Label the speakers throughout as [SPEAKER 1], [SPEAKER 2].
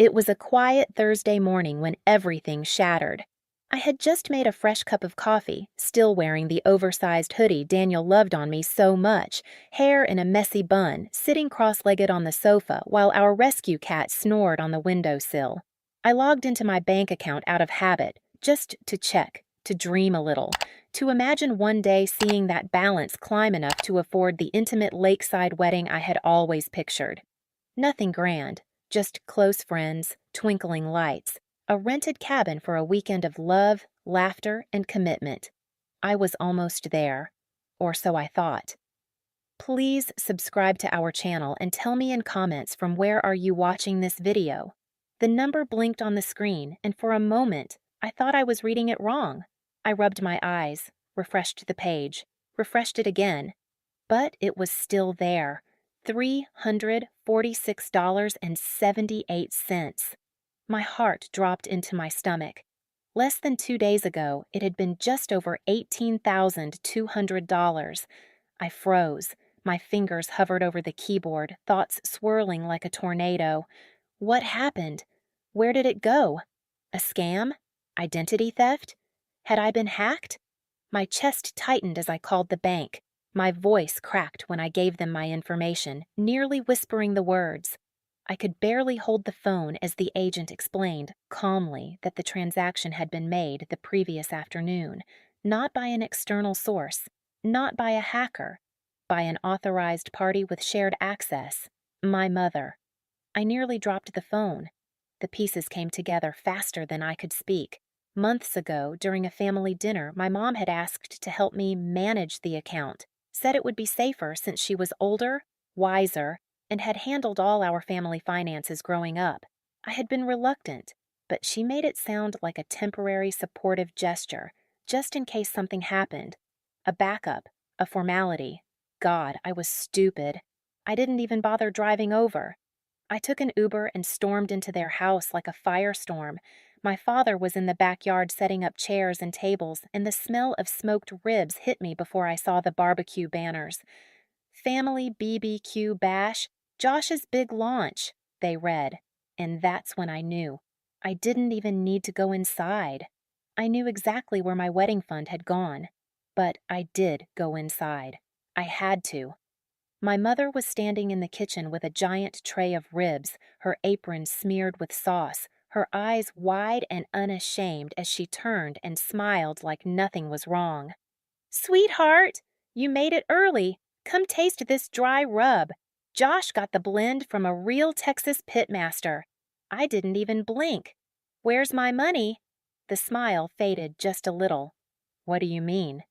[SPEAKER 1] It was a quiet Thursday morning when everything shattered. I had just made a fresh cup of coffee, still wearing the oversized hoodie Daniel loved on me so much, hair in a messy bun, sitting cross-legged on the sofa while our rescue cat snored on the windowsill. I logged into my bank account out of habit, just to check, to dream a little, to imagine one day seeing that balance climb enough to afford the intimate lakeside wedding I had always pictured. Nothing grand, just close friends, twinkling lights, a rented cabin for a weekend of love, laughter, and commitment. I was almost there, or so I thought. Please subscribe to our channel and tell me in comments from where are you watching this video. The number blinked on the screen, and for a moment, I thought I was reading it wrong. I rubbed my eyes, refreshed the page, refreshed it again, but it was still there. $346.78. My heart dropped into my stomach. Less than 2 days ago, it had been just over $18,200. I froze. My fingers hovered over the keyboard, thoughts swirling like a tornado. What happened? Where did it go? A scam? Identity theft? Had I been hacked? My chest tightened as I called the bank. My voice cracked when I gave them my information, nearly whispering the words. I could barely hold the phone as the agent explained, calmly, that the transaction had been made the previous afternoon, not by an external source, not by a hacker, by an authorized party with shared access, my mother. I nearly dropped the phone. The pieces came together faster than I could speak. Months ago, during a family dinner, my mom had asked to help me manage the account, said it would be safer since she was older, wiser, and had handled all our family finances growing up. I had been reluctant, but she made it sound like a temporary supportive gesture, just in case something happened. A backup, a formality. God, I was stupid. I didn't even bother driving over. I took an Uber and stormed into their house like a firestorm. My father was in the backyard setting up chairs and tables, and the smell of smoked ribs hit me before I saw the barbecue banners. Family BBQ Bash, Josh's big launch, they read. And that's when I knew. I didn't even need to go inside. I knew exactly where my wedding fund had gone. But I did go inside. I had to. My mother was standing in the kitchen with a giant tray of ribs, her apron smeared with sauce, her eyes wide and unashamed as she turned and smiled like nothing was wrong. "Sweetheart, you made it early. Come taste this dry rub. Josh got the blend from a real Texas pitmaster." I didn't even blink. "Where's my money?" The smile faded just a little. "What do you mean?"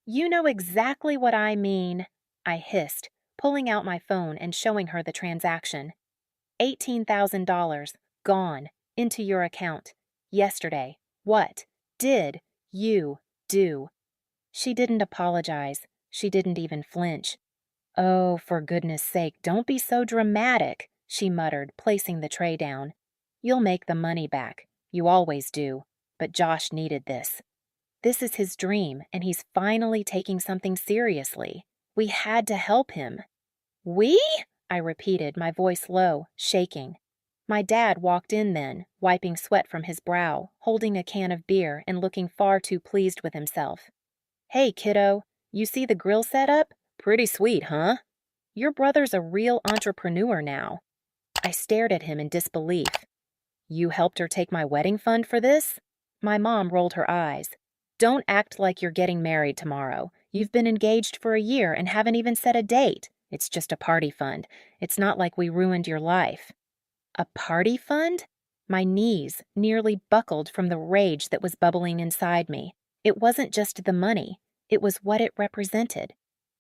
[SPEAKER 1] "You know exactly what I mean," I hissed, pulling out my phone and showing her the transaction. $18,000, gone, into your account. Yesterday. What did you do? She didn't apologize. She didn't even flinch. "Oh, for goodness sake, don't be so dramatic," she muttered, placing the tray down. "You'll make the money back. You always do. But Josh needed this. This is his dream, and he's finally taking something seriously. We had to help him." "We?" I repeated, my voice low, shaking. My dad walked in then, wiping sweat from his brow, holding a can of beer and looking far too pleased with himself. "Hey, kiddo, you see the grill set up? Pretty sweet, huh? Your brother's a real entrepreneur now." I stared at him in disbelief. "You helped her take my wedding fund for this?" My mom rolled her eyes. "Don't act like you're getting married tomorrow. You've been engaged for a year and haven't even set a date. It's just a party fund. It's not like we ruined your life." A party fund? My knees nearly buckled from the rage that was bubbling inside me. It wasn't just the money. It was what it represented.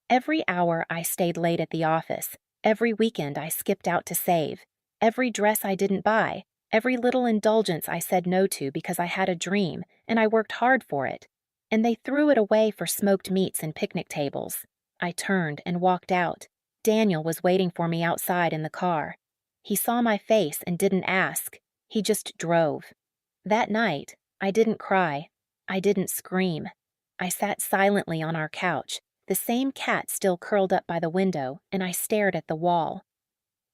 [SPEAKER 1] Every hour I stayed late at the office. Every weekend I skipped out to save. Every dress I didn't buy. Every little indulgence I said no to because I had a dream, and I worked hard for it. And they threw it away for smoked meats and picnic tables. I turned and walked out. Daniel was waiting for me outside in the car. He saw my face and didn't ask. He just drove. That night, I didn't cry. I didn't scream. I sat silently on our couch, the same cat still curled up by the window, and I stared at the wall.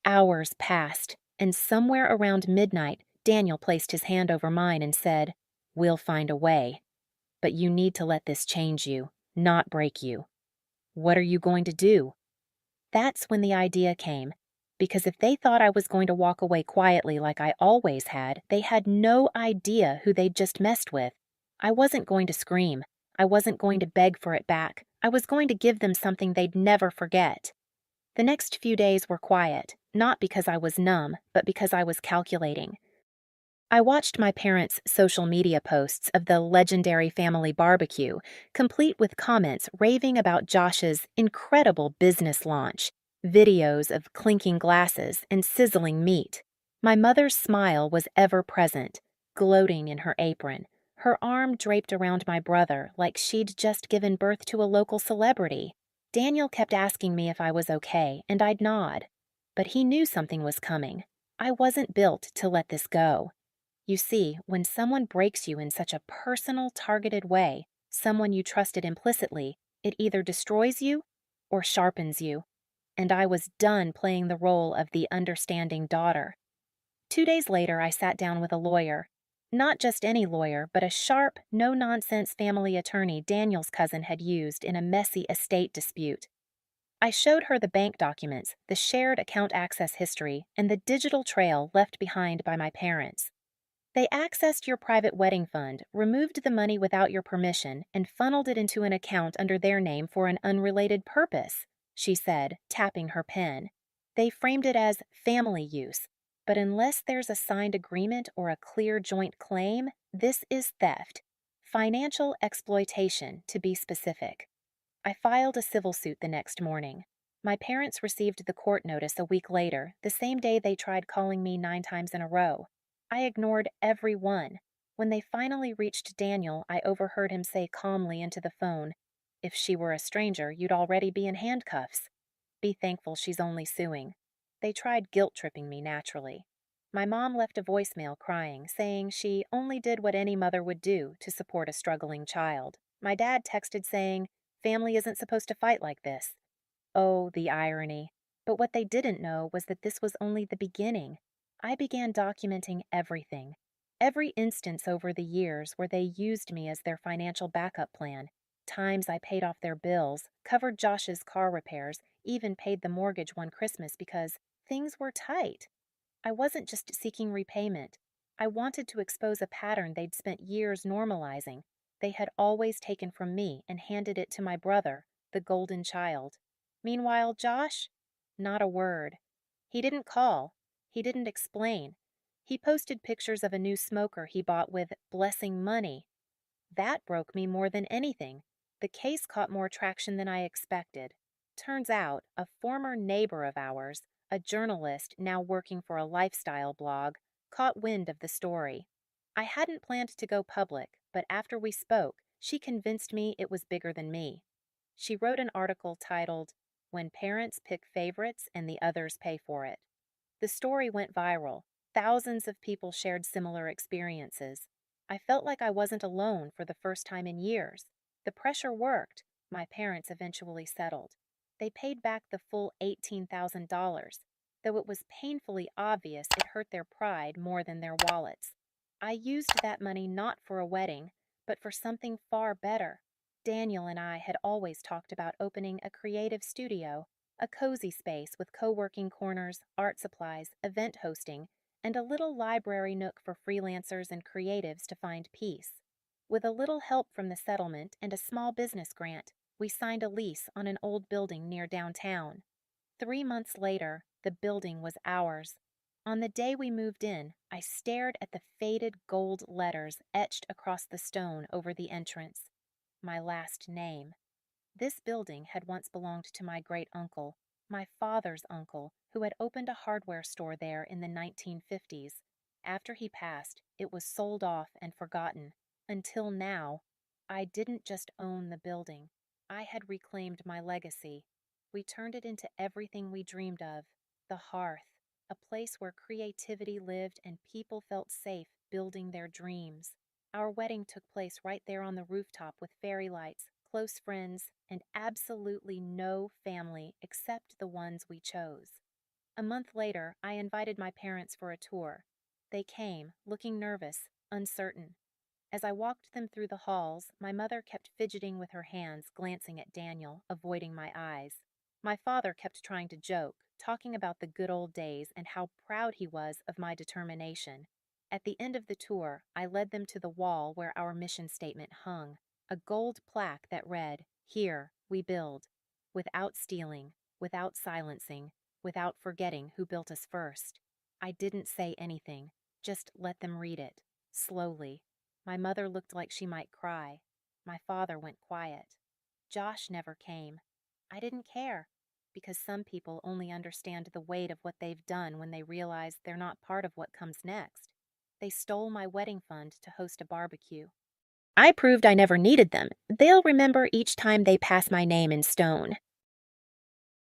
[SPEAKER 1] Hours passed, and somewhere around midnight, Daniel placed his hand over mine and said, "We'll find a way. But you need to let this change you, not break you. What are you going to do?" That's when the idea came, because if they thought I was going to walk away quietly like I always had, they had no idea who they'd just messed with. I wasn't going to scream. I wasn't going to beg for it back. I was going to give them something they'd never forget. The next few days were quiet, not because I was numb, but because I was calculating. I watched my parents' social media posts of the legendary family barbecue, complete with comments raving about Josh's incredible business launch, videos of clinking glasses and sizzling meat. My mother's smile was ever present, gloating in her apron, her arm draped around my brother like she'd just given birth to a local celebrity. Daniel kept asking me if I was okay, and I'd nod. But he knew something was coming. I wasn't built to let this go. You see, when someone breaks you in such a personal, targeted way, someone you trusted implicitly, it either destroys you or sharpens you. And I was done playing the role of the understanding daughter. 2 days later, I sat down with a lawyer. Not just any lawyer, but a sharp, no-nonsense family attorney Daniel's cousin had used in a messy estate dispute. I showed her the bank documents, the shared account access history, and the digital trail left behind by my parents. They accessed your private wedding fund, removed the money without your permission, and funneled it into an account under their name for an unrelated purpose, she said, tapping her pen. They framed it as family use, but unless there's a signed agreement or a clear joint claim, this is theft. Financial exploitation, to be specific. I filed a civil suit the next morning. My parents received the court notice a week later, the same day they tried calling me 9 times in a row. I ignored every one. When they finally reached Daniel, I overheard him say calmly into the phone, "If she were a stranger, you'd already be in handcuffs. Be thankful she's only suing." They tried guilt-tripping me naturally. My mom left a voicemail crying, saying she only did what any mother would do to support a struggling child. My dad texted saying, "Family isn't supposed to fight like this." Oh, the irony. But what they didn't know was that this was only the beginning. I began documenting everything. Every instance over the years where they used me as their financial backup plan. Times I paid off their bills, covered Josh's car repairs, even paid the mortgage one Christmas because things were tight. I wasn't just seeking repayment. I wanted to expose a pattern they'd spent years normalizing. They had always taken from me and handed it to my brother, the golden child. Meanwhile, Josh? Not a word. He didn't call. He didn't explain. He posted pictures of a new smoker he bought with "blessing money." That broke me more than anything. The case caught more traction than I expected. Turns out, a former neighbor of ours, a journalist now working for a lifestyle blog, caught wind of the story. I hadn't planned to go public, but after we spoke, she convinced me it was bigger than me. She wrote an article titled, "When Parents Pick Favorites and the Others Pay for It." The story went viral. Thousands of people shared similar experiences. I felt like I wasn't alone for the first time in years. The pressure worked. My parents eventually settled. They paid back the full $18,000, though it was painfully obvious it hurt their pride more than their wallets. I used that money not for a wedding, but for something far better. Daniel and I had always talked about opening a creative studio, a cozy space with co-working corners, art supplies, event hosting, and a little library nook for freelancers and creatives to find peace. With a little help from the settlement and a small business grant, we signed a lease on an old building near downtown. 3 months later, the building was ours. On the day we moved in, I stared at the faded gold letters etched across the stone over the entrance. My last name. This building had once belonged to my great-uncle, my father's uncle, who had opened a hardware store there in the 1950s. After he passed, it was sold off and forgotten. Until now, I didn't just own the building. I had reclaimed my legacy. We turned it into everything we dreamed of. The hearth, a place where creativity lived and people felt safe building their dreams. Our wedding took place right there on the rooftop with fairy lights, close friends, and absolutely no family except the ones we chose. A month later, I invited my parents for a tour. They came, looking nervous, uncertain. As I walked them through the halls, my mother kept fidgeting with her hands, glancing at Daniel, avoiding my eyes. My father kept trying to joke, talking about the good old days and how proud he was of my determination. At the end of the tour, I led them to the wall where our mission statement hung, a gold plaque that read, "Here, we build," without stealing, without silencing, without forgetting who built us first. I didn't say anything, just let them read it, slowly. My mother looked like she might cry. My father went quiet. Josh never came. I didn't care, because some people only understand the weight of what they've done when they realize they're not part of what comes next. They stole my wedding fund to host a barbecue. I proved I never needed them. They'll remember each time they pass my name in stone.